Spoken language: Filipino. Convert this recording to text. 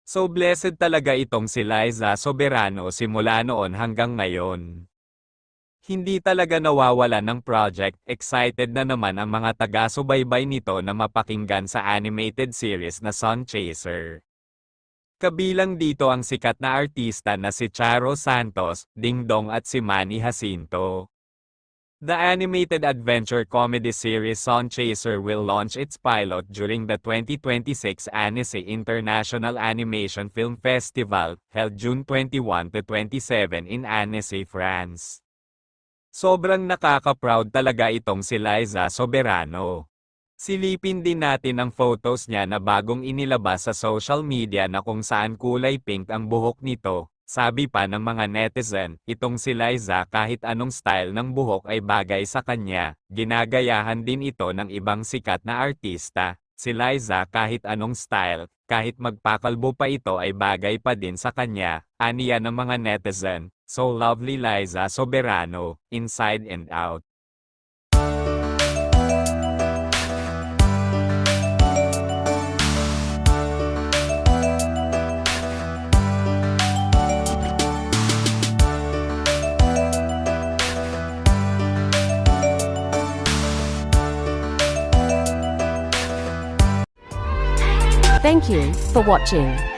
So blessed talaga itong si Liza Soberano simula noon hanggang ngayon. Hindi talaga nawawalan ng project, excited na naman ang mga taga-subaybay nito na mapakinggan sa animated series na Sun Chaser. Kabilang dito ang sikat na artista na si Charo Santos, Ding Dong at si Manny Jacinto. The animated adventure comedy series Sun Chaser will launch its pilot during the 2026 Annecy International Animation Film Festival, held June 21 to 27 in Annecy, France. Sobrang nakaka-proud talaga itong si Liza Soberano. Silipin din natin ang photos niya na bagong inilabas sa social media na kung saan kulay pink ang buhok nito. Sabi pa ng mga netizen, itong si Liza kahit anong style ng buhok ay bagay sa kanya. Ginagayahan din ito ng ibang sikat na artista. Si Liza kahit anong style, kahit magpakalbo pa ito ay bagay pa din sa kanya. Aniya ng mga netizen, so lovely Liza Soberano, inside and out. Thank you for watching.